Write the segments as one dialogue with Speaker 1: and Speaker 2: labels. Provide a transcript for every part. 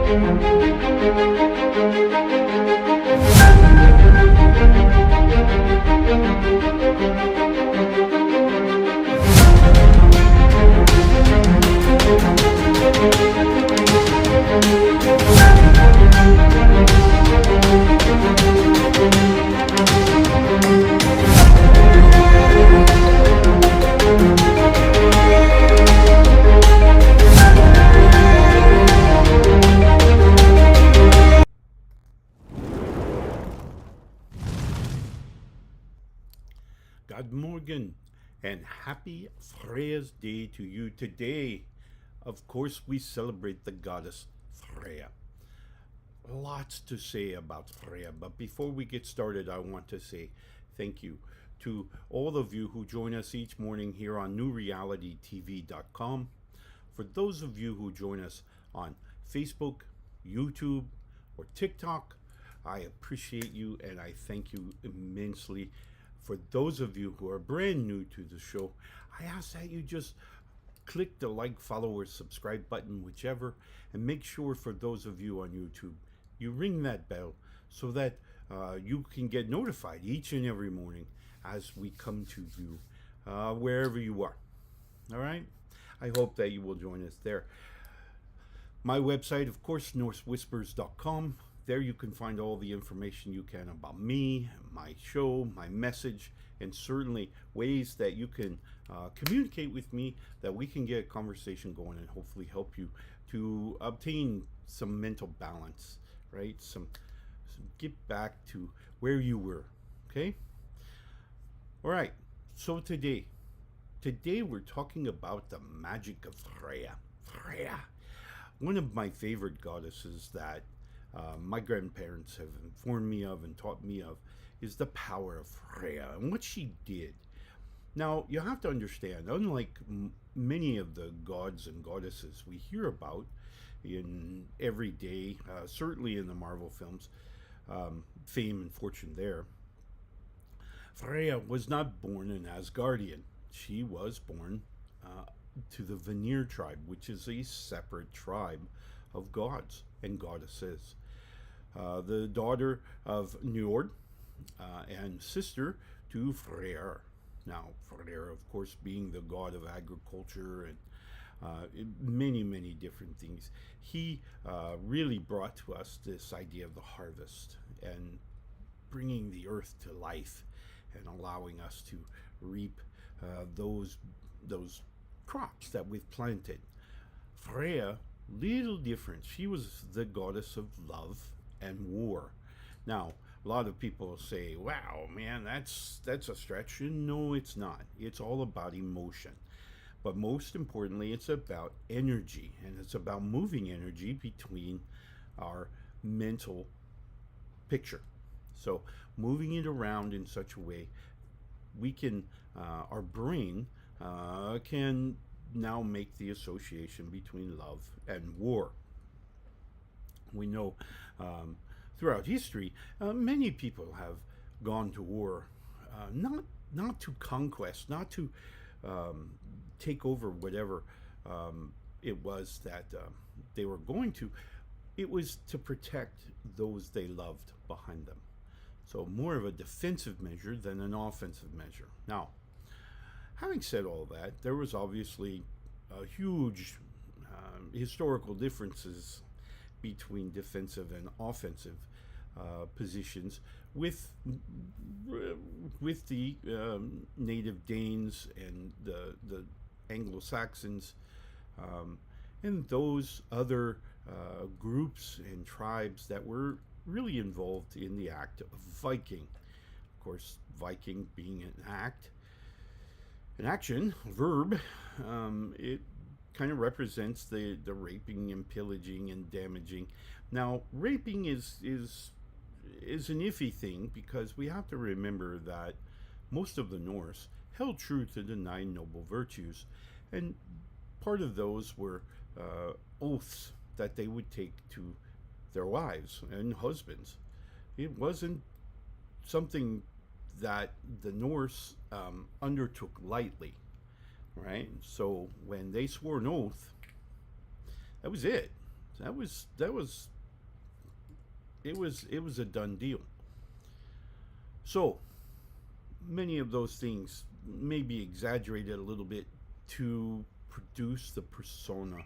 Speaker 1: Good morning and happy Freyja's Day to you. Today, of course, we celebrate the goddess Freyja. Lots to say about Freyja, but before we get started, I want to say thank you to all of you who join us each morning here on newrealitytv.com. For those of you who join us on Facebook, YouTube, or TikTok, I appreciate you and I thank you immensely. For those of you who are brand new to the show, I ask that you just click the like, follow, or subscribe button, whichever, and make sure for those of you on YouTube, you ring that bell so that you can get notified each and every morning as we come to you wherever you are. All right? I hope that you will join us there. My website, of course, NorseWhispers.com. There you can find all the information you can about me, my show, my message, and certainly ways that you can communicate with me, that we can get a conversation going and hopefully help you to obtain some mental balance, right? Some get back to where you were, okay? All right, so today we're talking about the magic of Freyja. Freyja, one of my favorite goddesses that my grandparents have informed me of and taught me of is the power of Freyja and what she did. Now, you have to understand, unlike many of the gods and goddesses we hear about in every day, certainly in the Marvel films, fame and fortune there, Freyja was not born an Asgardian. She was born to the Vanir tribe, which is a separate tribe of gods and goddesses. The daughter of Njord and sister to Freyr. Now, Freyr, of course, being the god of agriculture and many, many different things. He really brought to us this idea of the harvest and bringing the earth to life and allowing us to reap those crops that we've planted. Freyja, little different. She was the goddess of love and war. Now, a lot of people say, wow, man, that's a stretch. And no, it's not. It's all about emotion. But most importantly, it's about energy, and it's about moving energy between our mental picture. So moving it around in such a way we can, our brain can now make the association between love and war. We know throughout history, many people have gone to war, not to conquest, not to take over whatever it was that they were going to. It was to protect those they loved behind them. So more of a defensive measure than an offensive measure. Now, having said all that, there was obviously huge historical differences between defensive and offensive positions with the native Danes and the Anglo-Saxons and those other groups and tribes that were really involved in the act of Viking. Of course, Viking being an action, verb, it kind of represents the raping and pillaging and damaging. Now, raping is an iffy thing because we have to remember that most of the Norse held true to the 9 noble virtues, and part of those were oaths that they would take to their wives and husbands. It wasn't something that the Norse undertook lightly, right? So when they swore an oath, that was it. That was it was a done deal. So many of those things may be exaggerated a little bit to produce the persona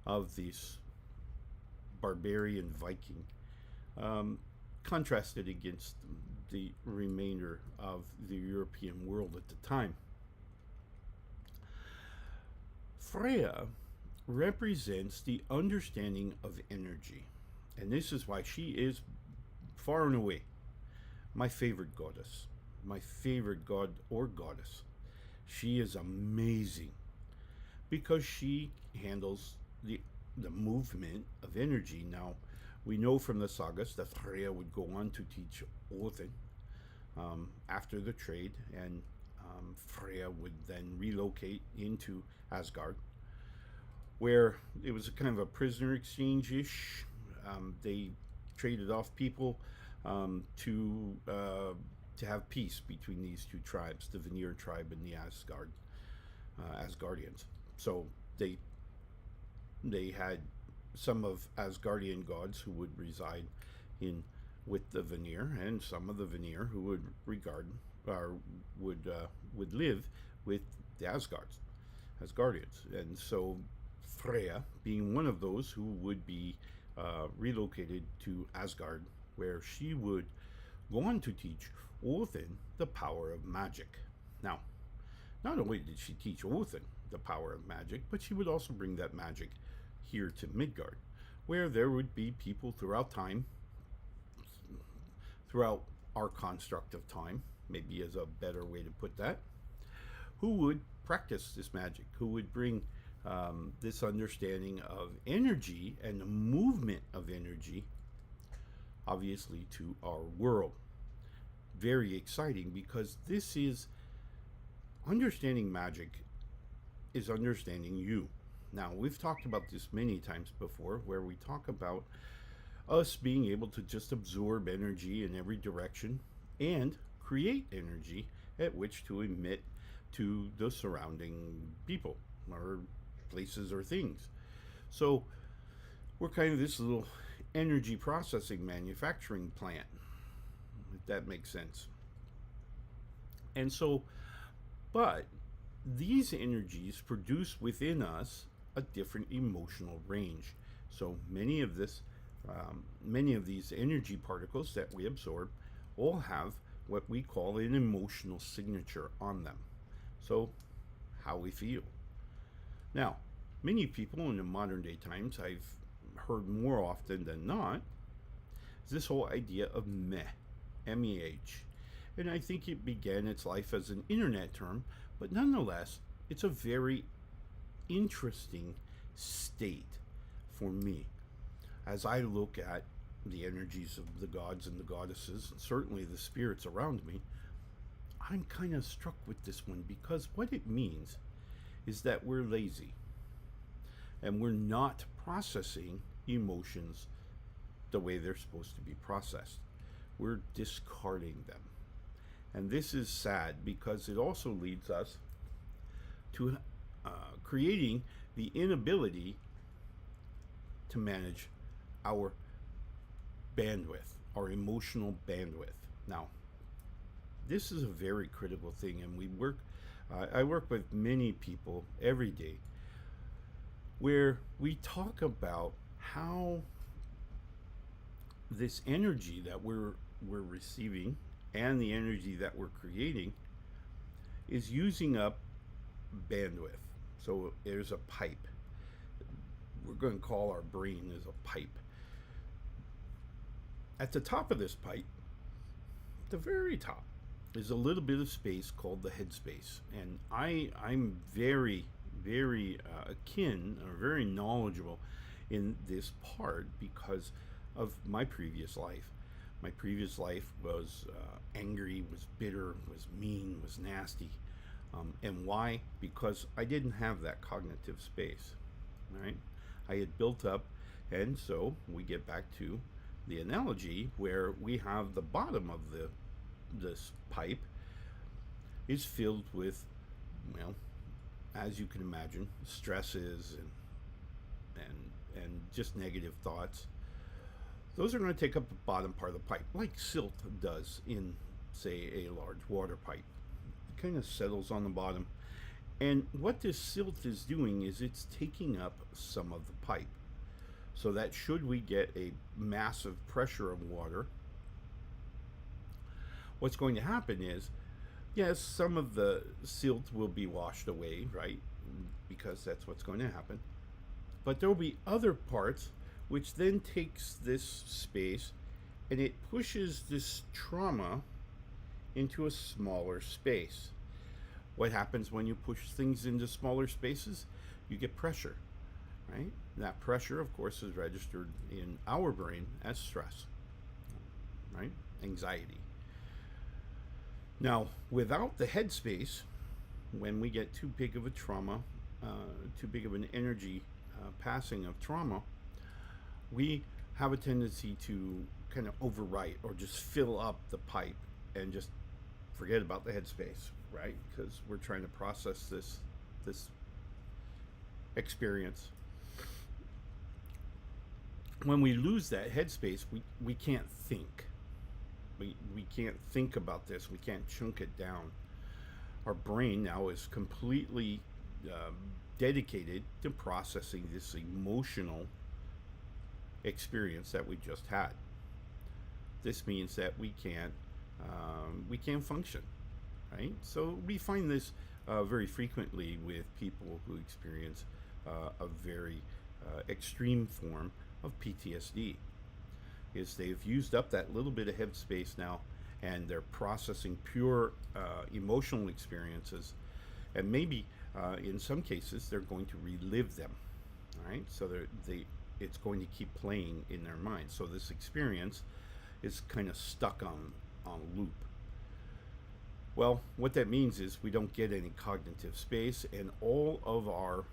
Speaker 1: of these barbarian Viking, um, contrasted against the remainder of the European world at the time. Freya represents the understanding of energy, and this is why she is far and away my favorite goddess, my favorite god or goddess. She is amazing because she handles the movement of energy. Now, we know from the sagas that Freya would go on to teach Odin after the trade, and Freya would then relocate into Asgard, where it was a kind of a prisoner exchange ish. They traded off people to have peace between these two tribes, the Vanir tribe and the Asgardians. So they they had some of Asgardian gods who would reside in with the Vanir, and some of the Vanir who would regard or would live with the Asgardians, and so Freya being one of those who would be relocated to Asgard, where she would go on to teach Odin the power of magic. Now, not only did she teach Odin the power of magic, but she would also bring that magic here to Midgard, where there would be people throughout time, throughout our construct of time, maybe as a better way to put that, who would practice this magic, who would bring this understanding of energy and the movement of energy, obviously, to our world. Very exciting, because this is understanding magic is understanding you. Now, we've talked about this many times before, where we talk about us being able to just absorb energy in every direction and create energy at which to emit to the surrounding people or places or things. So we're kind of this little energy processing manufacturing plant, if that makes sense. And so, but these energies produce within us a different emotional range. So many of these energy particles that we absorb all have what we call an emotional signature on them. So, how we feel. Now, many people in the modern day times, I've heard more often than not, is this whole idea of meh, M-E-H. And I think it began its life as an internet term, but nonetheless, it's a very interesting state for me as I look at the energies of the gods and the goddesses, and certainly the spirits around me. I'm kind of struck with this one because what it means is that we're lazy and we're not processing emotions the way they're supposed to be processed. We're discarding them. And this is sad because it also leads us to creating the inability to manage our bandwidth, our emotional bandwidth. Now, this is a very critical thing, and I work with many people every day where we talk about how this energy that we're receiving and the energy that we're creating is using up bandwidth. So there's a pipe. We're going to call our brain as a pipe. At the top of this pipe, the very top, is a little bit of space called the headspace. And I'm very, very akin or very knowledgeable in this part because of my previous life. My previous life was angry, was bitter, was mean, was nasty. And why? Because I didn't have that cognitive space, right? I had built up, and so we get back to the analogy where we have the bottom of this pipe is filled with, well, as you can imagine, stresses and and just negative thoughts, those are going to take up the bottom part of the pipe, like silt does in, say, a large water pipe. It kind of settles on the bottom. And what this silt is doing is it's taking up some of the pipe. So that should we get a massive pressure of water, what's going to happen is, yes, some of the silt will be washed away, right? Because that's what's going to happen. But there will be other parts which then takes this space and it pushes this trauma into a smaller space. What happens when you push things into smaller spaces? You get pressure, right? That pressure, of course, is registered in our brain as stress, right? Anxiety. Now, without the headspace, when we get too big of a trauma, too big of an energy passing of trauma, we have a tendency to kind of overwrite or just fill up the pipe and just forget about the headspace, right? Because we're trying to process this experience. When we lose that headspace, we can't think. We can't think about this. We can't chunk it down. Our brain now is completely dedicated to processing this emotional experience that we just had. This means that we can't function, right? So we find this very frequently with people who experience a very extreme form of PTSD. Is they've used up that little bit of headspace now, and they're processing pure emotional experiences, and maybe in some cases they're going to relive them, right? So it's going to keep playing in their mind. So this experience is kind of stuck on loop. Well, what that means is we don't get any cognitive space, and all of our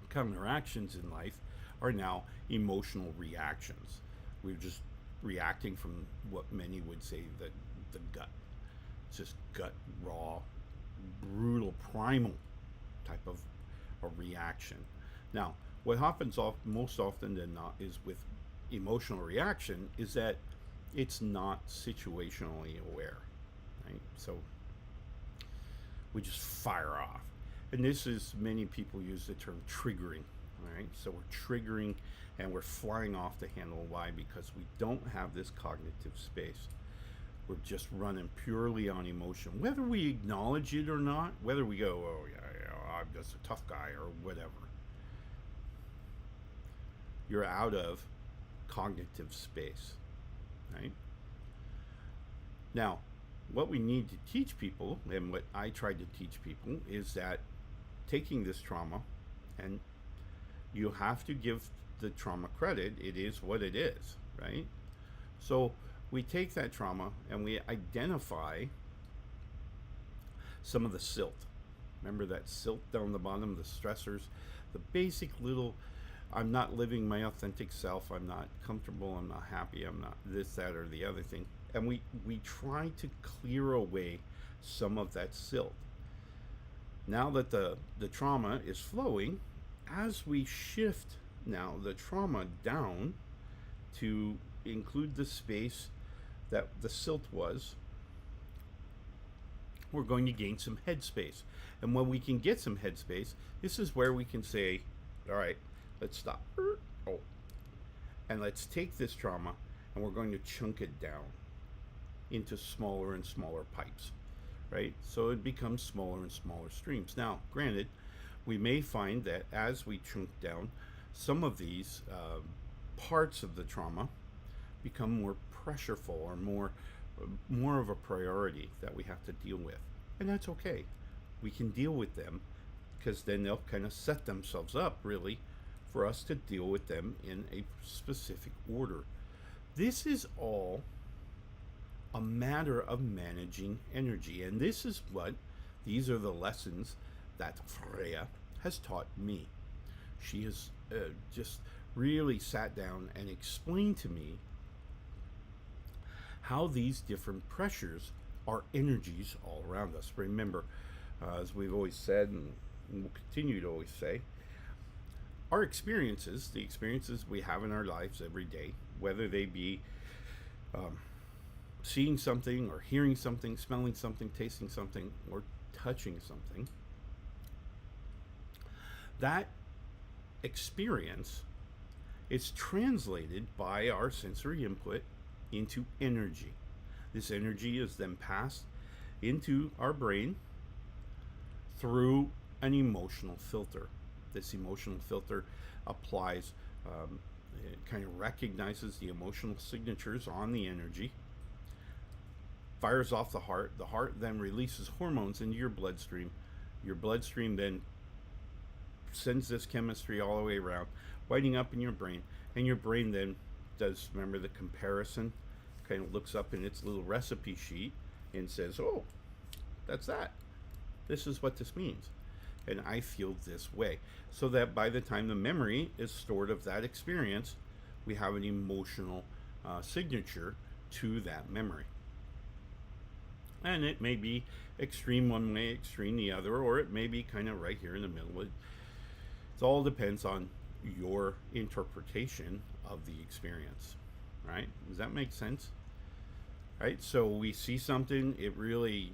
Speaker 1: counteractions in life are now emotional reactions. We're just reacting from what many would say the gut. It's just gut, raw, brutal, primal type of a reaction. Now, what happens most often than not is with emotional reaction is that it's not situationally aware, right? So we just fire off. And this is, many people use the term triggering, right? So we're triggering and we're flying off the handle. Why? Because we don't have this cognitive space. We're just running purely on emotion. Whether we acknowledge it or not, whether we go, oh yeah, I'm just a tough guy or whatever, you're out of cognitive space, right? Now, what we need to teach people, and what I tried to teach people, is that taking this trauma, and you have to give the trauma credit, it is what it is, right? So we take that trauma and we identify some of the silt. Remember that silt down the bottom, the stressors, the basic little, I'm not living my authentic self, I'm not comfortable, I'm not happy, I'm not this, that, or the other thing. And we try to clear away some of that silt. Now that the trauma is flowing, as we shift now the trauma down to include the space that the silt was, we're going to gain some headspace. And when we can get some headspace, this is where we can say, all right, let's stop. Oh. And let's take this trauma and we're going to chunk it down into smaller and smaller pipes, right? So it becomes smaller and smaller streams. Now, granted, we may find that as we chunk down, some of these parts of the trauma become more pressureful or more of a priority that we have to deal with. And that's okay. We can deal with them because then they'll kind of set themselves up really for us to deal with them in a specific order. This is all a matter of managing energy, and these are the lessons that Freyja has taught me. She has just really sat down and explained to me how these different pressures are energies all around us. Remember, as we've always said and will continue to always say, our experiences, the experiences we have in our lives every day, whether they be um, seeing something or hearing something, smelling something, tasting something, or touching something, that experience is translated by our sensory input into energy. This energy is then passed into our brain through an emotional filter. This emotional filter applies, it kind of recognizes the emotional signatures on the energy, fires off the heart. The heart then releases hormones into your bloodstream. Your bloodstream then sends this chemistry all the way around, winding up in your brain. And your brain then does, remember the comparison, kind of looks up in its little recipe sheet and says, oh, that's that. This is what this means. And I feel this way. So that by the time the memory is stored of that experience, we have an emotional signature to that memory. And it may be extreme one way, extreme the other, or it may be kind of right here in the middle. It all depends on your interpretation of the experience, right? Does that make sense? Right? So we see something, it really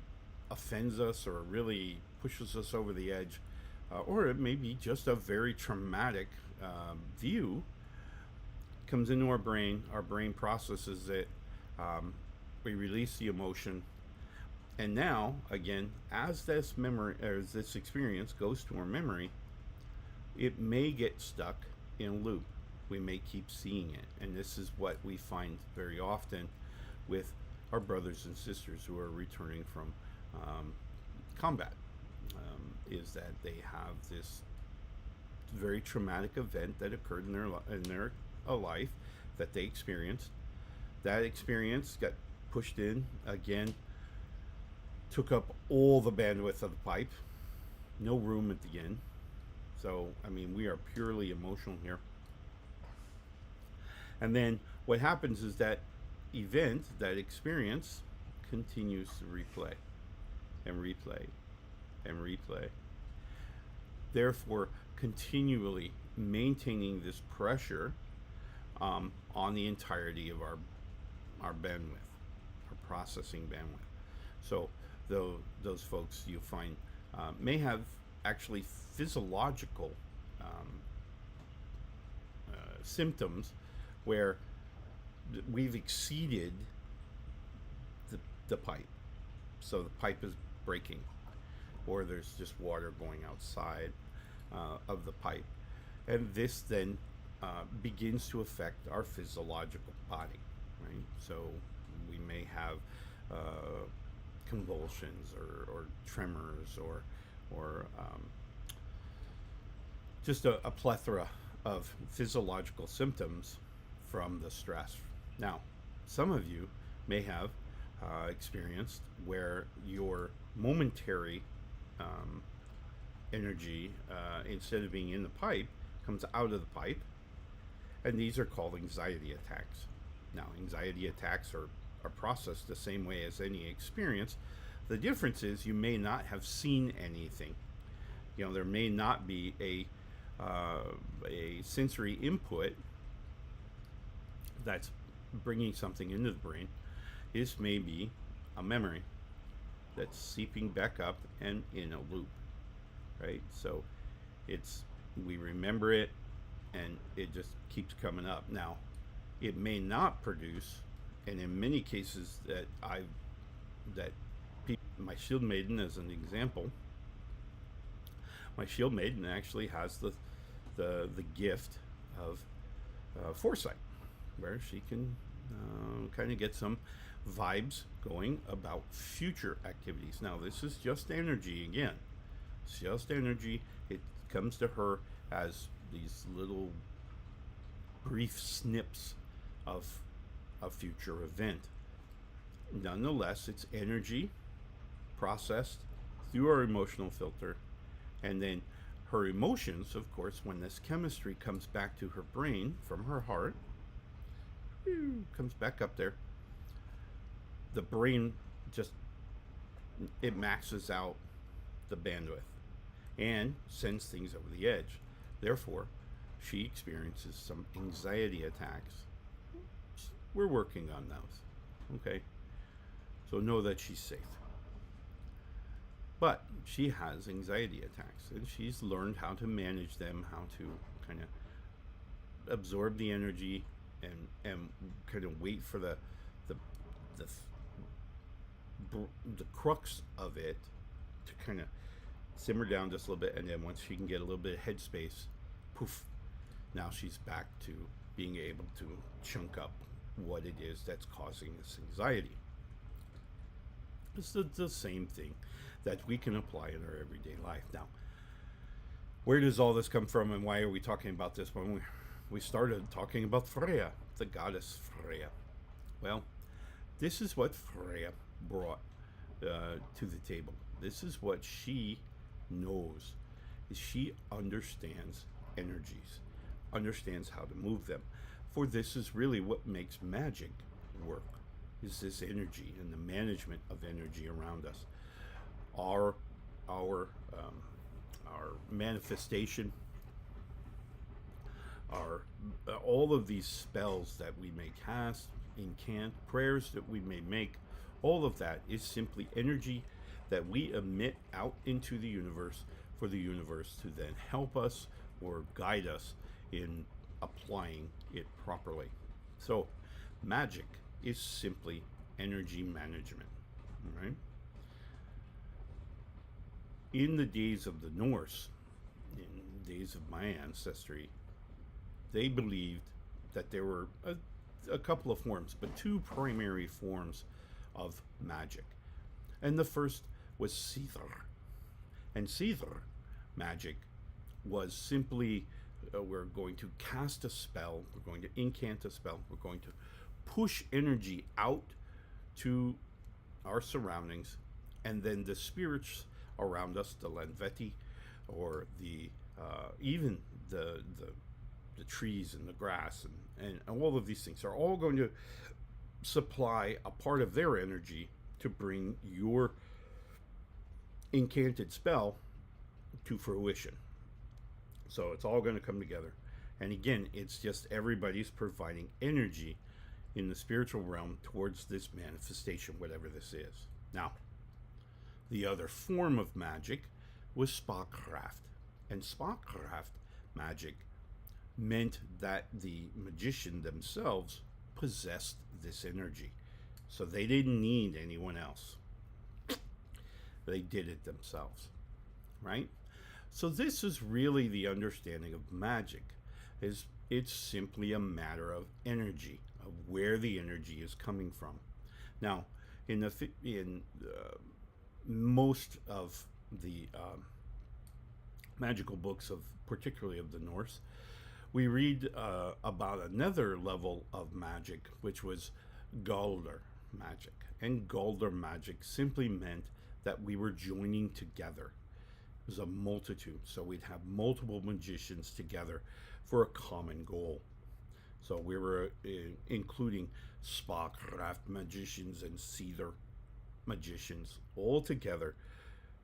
Speaker 1: offends us or really pushes us over the edge, or it may be just a very traumatic view, comes into our brain processes it, we release the emotion, and now again, as this memory or as this experience goes to our memory, it may get stuck in a loop. We may keep seeing it, and this is what we find very often with our brothers and sisters who are returning from combat, is that they have this very traumatic event that occurred in their life that they experienced. That experience got pushed in again, took up all the bandwidth of the pipe, no room at the end. So I mean, we are purely emotional here. And then what happens is that event, that experience, continues to replay and replay and replay. Therefore, continually maintaining this pressure on the entirety of our bandwidth, our processing bandwidth. So those folks you'll find may have actually physiological symptoms where we've exceeded the pipe. So the pipe is breaking, or there's just water going outside of the pipe. And this then begins to affect our physiological body, right? So we may have convulsions or tremors or just a plethora of physiological symptoms from the stress. Now, some of you may have experienced where your momentary energy, instead of being in the pipe, comes out of the pipe, and these are called anxiety attacks. Now, anxiety attacks are processed the same way as any experience. The difference is you may not have seen anything. You know, there may not be a sensory input that's bringing something into the brain. This may be a memory that's seeping back up and in a loop, right? So we remember it and it just keeps coming up. Now, it may not produce, and in many cases my shield maiden as an example, my shield maiden actually has the gift of foresight, where she can kind of get some vibes going about future activities. Now, this is just energy again. It's just energy. It comes to her as these little brief snips of a future event. Nonetheless, it's energy processed through our emotional filter, and then her emotions, of course, when this chemistry comes back to her brain from her heart, comes back up there, the brain just, it maxes out the bandwidth and sends things over the edge. Therefore, she experiences some anxiety attacks. We're working on those. Okay. So know that she's safe. But she has anxiety attacks, and she's learned how to manage them, how to kind of absorb the energy and kind of wait for the the the crux of it to kind of simmer down just a little bit, and then once she can get a little bit of headspace, poof, now she's back to being able to chunk up what it is that's causing this anxiety. It's the same thing that we can apply in our everyday life. Now, where does all this come from, and why are we talking about this when we started talking about Freyja, the goddess Freyja? Well, this is what Freyja brought to the table. This is what she knows. She understands energies, understands how to move them. For this is really what makes magic work, is this energy and the management of energy around us. Our our manifestation, our all of these spells that we may cast, incant, prayers that we may make, all of that is simply energy that we emit out into the universe for the universe to then help us or guide us in applying it properly. So, magic is simply energy management, right? In the days of the Norse, in the days of my ancestry, they believed that there were a couple of forms, but two primary forms of magic. And the first was Seether. And Seether magic was simply we're going to cast a spell, we're going to incant a spell, we're going to push energy out to our surroundings, and then the spirits around us, the Lanveti, or the even the trees and the grass and all of these things are all going to supply a part of their energy to bring your incanted spell to fruition. So it's all going to come together. And again, it's just everybody's providing energy in the spiritual realm towards this manifestation, whatever this is. Now, the other form of magic was Spakkraft. And Spakkraft magic meant that the magician themselves possessed this energy. So they didn't need anyone else. They did it themselves, right? So this is really the understanding of magic. Is it's simply a matter of energy, of where the energy is coming from. Now, in most of the magical books of, particularly of the Norse, we read about another level of magic, which was Galdr magic. And Galdr magic simply meant that we were joining together. It was a multitude, so we'd have multiple magicians together for a common goal. So we were including Spakkraft magicians and Seether magicians all together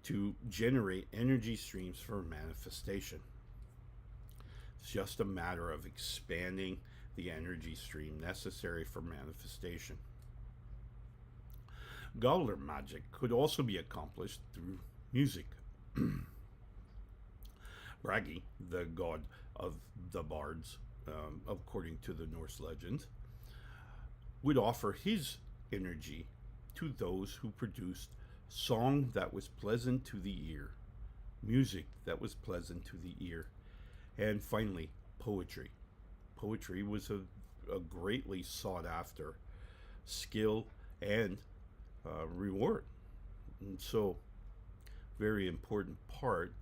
Speaker 1: to generate energy streams for manifestation. It's just a matter of expanding the energy stream necessary for manifestation. Galdr magic could also be accomplished through music. Bragi, the god of the bards, according to the Norse legends, would offer his energy to those who produced song that was pleasant to the ear, music that was pleasant to the ear, and finally, poetry. Poetry was a greatly sought after skill and reward. And so, very important part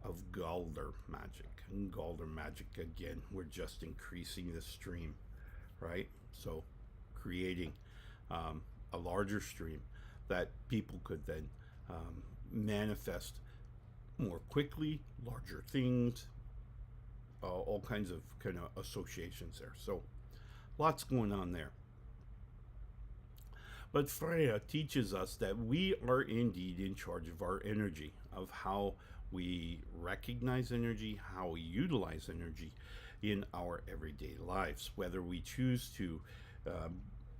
Speaker 1: of Galdr magic. And Galdr magic, again, we're just increasing the stream, right? So, creating a larger stream that people could then manifest more quickly, larger things, all kinds of kind of associations there. So, lots going on there. But Freyja teaches us that we are indeed in charge of our energy, of how we recognize energy, how we utilize energy, in our everyday lives, whether we choose to uh,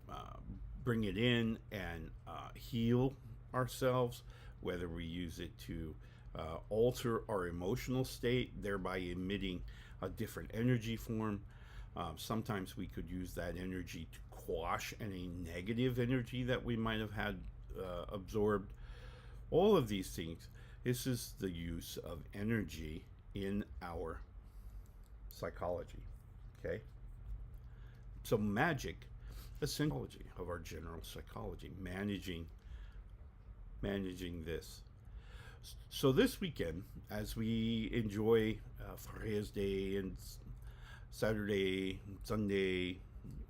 Speaker 1: uh, bring it in and heal ourselves, whether we use it to alter our emotional state, thereby emitting a different energy form. Sometimes we could use that energy to quash any negative energy that we might have had absorbed. All of these things, this is the use of energy in our psychology. Okay? So, magic, essentially, of our general psychology, managing this. So this weekend, as we enjoy Freyja's Day and Saturday, Sunday,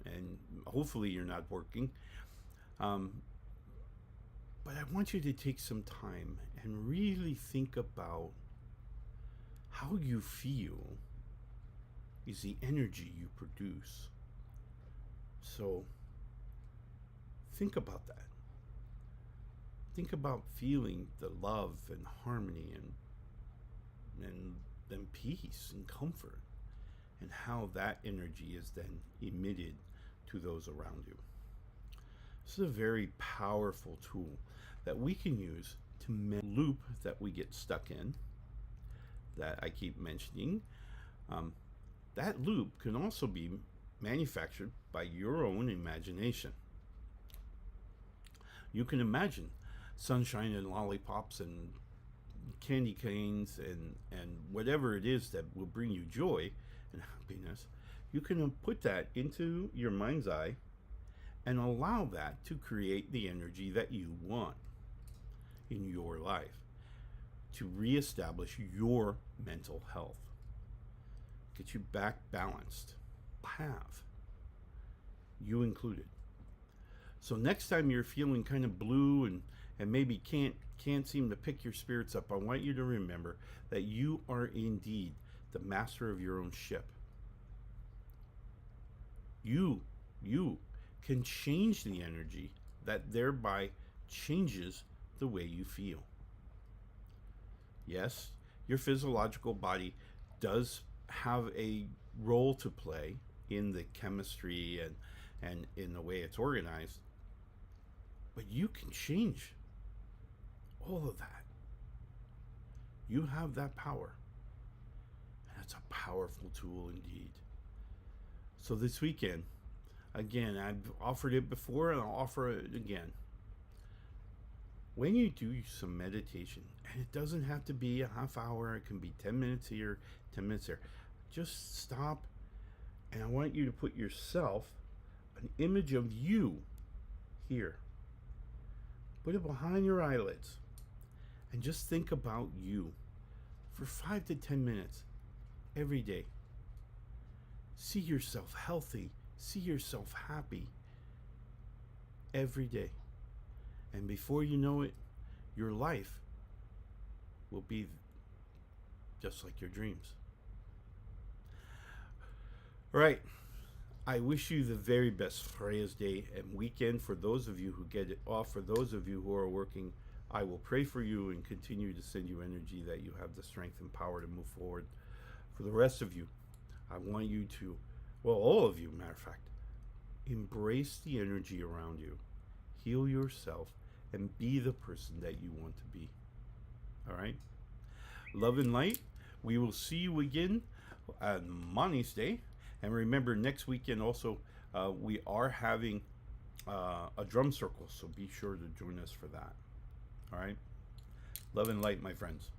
Speaker 1: and hopefully you're not working, um, but I want you to take some time and really think about how you feel is the energy you produce. So think about that. Think about feeling the love and harmony and peace and comfort, and how that energy is then emitted to those around you. This is a very powerful tool that we can use to loop that we get stuck in, that I keep mentioning. That loop can also be manufactured by your own imagination. You can imagine sunshine and lollipops and candy canes and whatever it is that will bring you joy and happiness. You can put that into your mind's eye and allow that to create the energy that you want in your life to reestablish your mental health, get you back balanced, have you included. So next time you're feeling kind of blue and maybe can't seem to pick your spirits up, I want you to remember that you are indeed the master of your own ship. You can change the energy that thereby changes the way you feel. Yes, your physiological body does have a role to play in the chemistry and in the way it's organized, but you can change all of that. You have that power, and it's a powerful tool indeed. So this weekend, again, I've offered it before and I'll offer it again. When you do some meditation, and it doesn't have to be a half hour, it can be 10 minutes here, 10 minutes there. Just stop, and I want you to put yourself, an image of you here. Put it behind your eyelids and just think about you for 5 to 10 minutes every day. See yourself healthy, see yourself happy every day. And before you know it, your life will be just like your dreams. All right. I wish you the very best Freyja's Day and weekend. For those of you who get it off, for those of you who are working, I will pray for you and continue to send you energy that you have the strength and power to move forward. For the rest of you, I want you to, well, all of you, matter of fact, embrace the energy around you, heal yourself, and be the person that you want to be. All right? Love and light. We will see you again on Money's Day. And remember, next weekend also, we are having a drum circle, so be sure to join us for that. All right? Love and light, my friends.